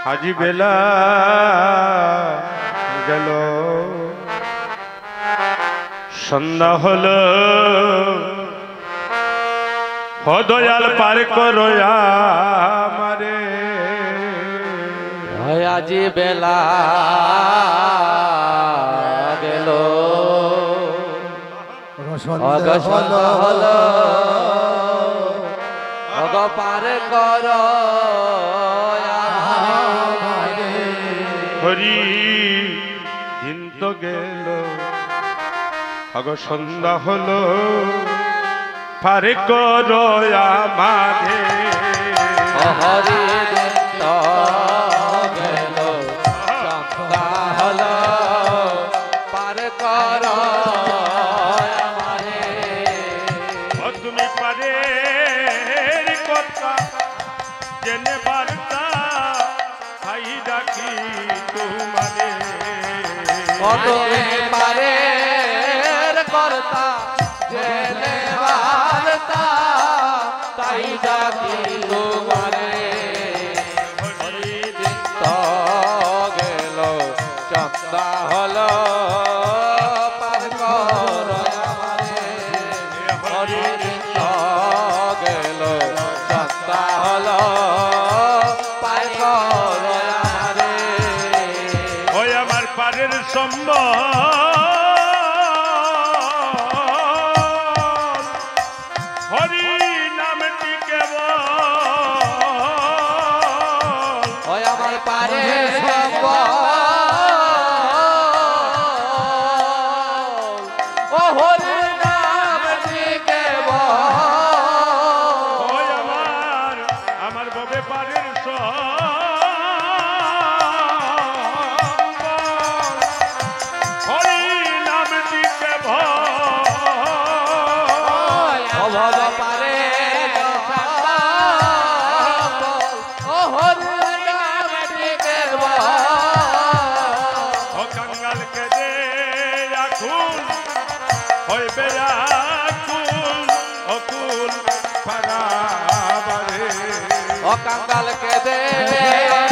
আজি বেলা গেল সন্ধ্যা হলো দয়াল পার করো আমারে আজি বেলা গেল সন্ধ্যা হলো পার করো হরি দিন তো গেল সন্ধ্যা হলো পার করো আমারে হরি দিন তো গেল সন্ধ্যা হলো পার করো আমারে তুমি পারে কথা জেনে বার্তা খাই ডাকি তোমারে তুমি পারে করতা জেনে বার্তা তাই ডাকি তোমারে হরি দিন তো গেল সন্ধ্যা হলো পার করো আমারে হরি দিন তো গেল সন্ধ্যা হলো পার করো আমারে ওই আমার পারের সম্ভব হরি নামটি কেবল ওই আমার পারে ও হরি নাম দিকে ওই আমার ববে পারের হরি নামটি কেবল পারে ও হরি নাম দিকে ও কাঙ্গালকে দে আকুল হইবে আকুল অকুল পারাবারে ও কাঙ্গালকে দে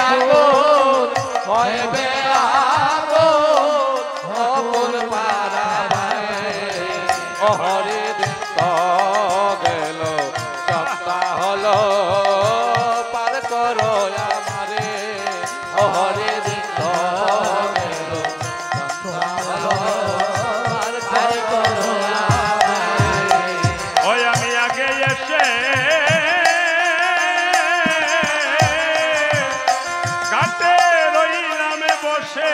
আগুন হইবে আগুন অকুল পারাবারে ও হরি দিন তো গেল সন্ধ্যা হলো পার করো আমারে ও হরি দিন তো গেল সন্ধ্যা হলো পার করো আমারে ওই আমি আগে এসে গাতে রইলামে বসে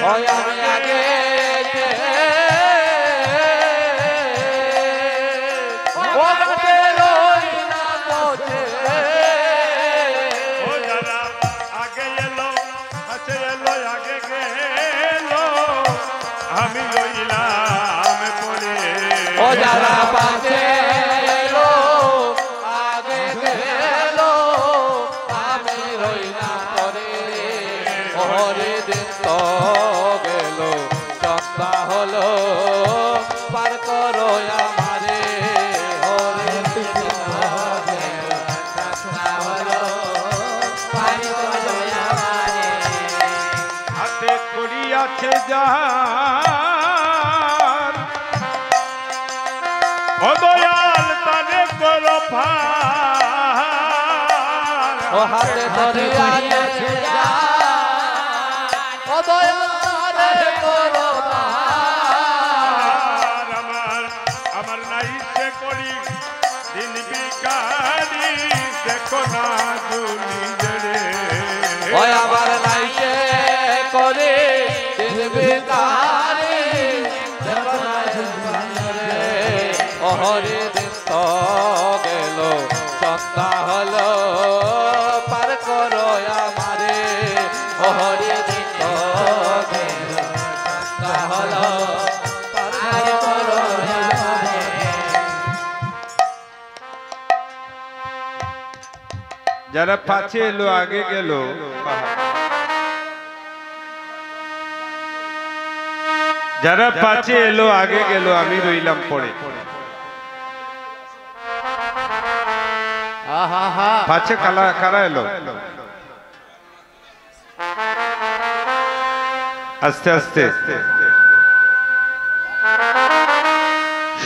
ওই আমি আগে ও যারা আগে এলো কাছে এলো আগে গেলো আমি রইলাম পড়ে ও যারা পাশে এলো আগে গেলো আমি রইলাম পরে হরি দিন তো গেল সন্ধ্যা হলো পার করো আমারে হরি দিন তো গেল সন্ধ্যা হলো পার করো আমারে হাতে করিয়াছে যা ও দয়াল তানে করো ফার ও হাতে ধরে আছে যা ও দয়ালে করো আর আমার নাই সে করি দিন বিকারি দেখো না দুনি জড়ে ও আবার নাইকে করে দিন বিকারি দেখো না রে ও হরি দিন তো গেল সন্ধ্যা হলো পার করো আমারে ও হরি দিন তো গেল সন্ধ্যা হলো পার করো আমারে যারা পাছে এলো আগে গেল যারা পাছে এলো আগে গেল আমি রইলাম পড়ে পাছে কারা এলো? আস্তে আস্তে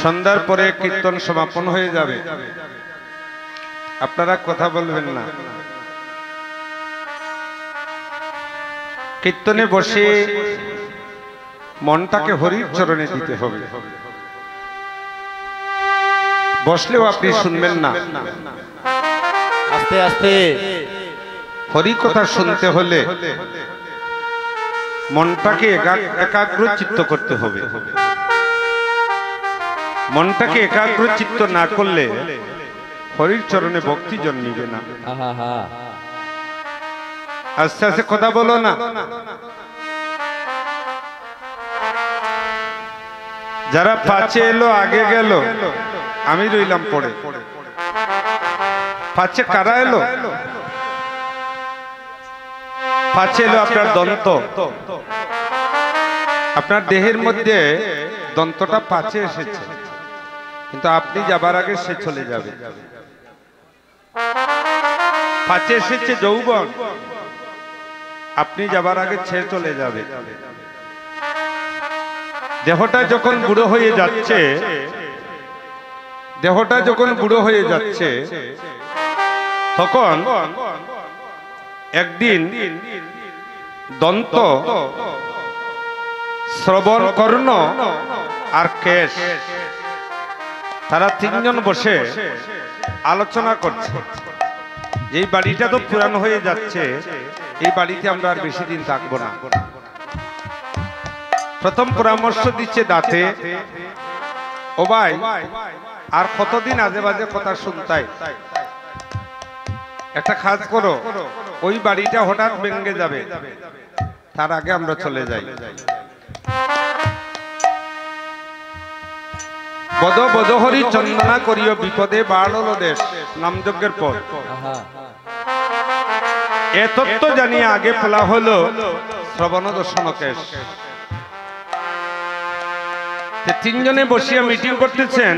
সন্ধ্যার পরে কীর্তন সমাপন হয়ে যাবে, আপনারা কথা বলবেন না। কীর্তনে বসে মনটাকে হরির চরণে দিতে হবে। বসলেও আপনি শুনবেন না, আস্তে আস্তে হরি কথা শুনতে হলে মনটাকে একাগ্র চিত্ত করতে হবে। মনটাকে একাগ্র চিত্ত না করলে হরির চরণে ভক্তি জন্মিবে না। আস্তে আস্তে কথা বলো না। যারা পাছে এলো আগে গেল, আমি রইলাম পড়ে। পাছে কারা এলো? পাছে এলো আপনার দন্ত। আপনার দেহের মধ্যে দন্তটা পাছে এসেছে, কিন্তু আপনি যাবার আগে সে চলে যাবে। পাছে এসেছে যৌবন, আপনি যাবার আগে সে চলে যাবে। দেহটা যখন বুড়ো হয়ে যাচ্ছে, দেহটা যখন বুড়ো হয়ে যাচ্ছে, তখন একদিন দন্ত, শ্রবণ, কর্ণ আর কেশ, তারা তিনজন বসে আলোচনা করছে। এই বাড়িটা তো পুরানো হয়ে যাচ্ছে, এই বাড়িতে আমরা আর বেশি দিন থাকবো না। প্রথম পরামর্শ দিচ্ছে দাঁতে, ও ভাই আর কতদিন আজে বাজে কথা শুনতাই, একটা কাজ করো, ওই বাড়িটা হঠাৎ ভেঙে যাবে, তার আগে আমরা চলে যাই। বদ বদহরি চন্দনা করিও, বিপদে বাড়ল দেশ, নামযজ্ঞের পর এ তত্ত্ব জানিয়ে আগে ফেলা হলো শ্রবণ দর্শন কেশ। তিনজনে বসিয়া মিটিং করতেছেন।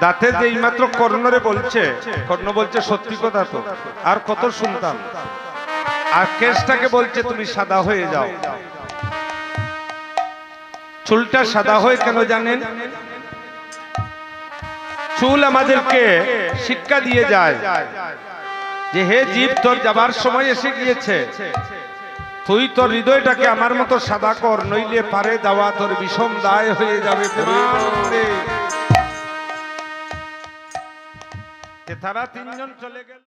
দাঁতে যে এইমাত্র কর্ণরে বলছে, কর্ণ বলছে সত্যি কথা তো, আর কত শুনতাম। আর কেশটাকে বলছে তুমি সাদা হয়ে যাও। চুলটা সাদা হয়ে কেন জানেন? চুল আমাদেরকে শিক্ষা দিয়ে যায় যে হে জীব, তোর যাবার সময় এসে গিয়েছে, তুই তোর হৃদয়টাকে আমার মতো সাদা কর, নইলে পারে দেওয়া তোর বিষম দায় হয়ে যাবে। তারা তিনজন চলে গেল।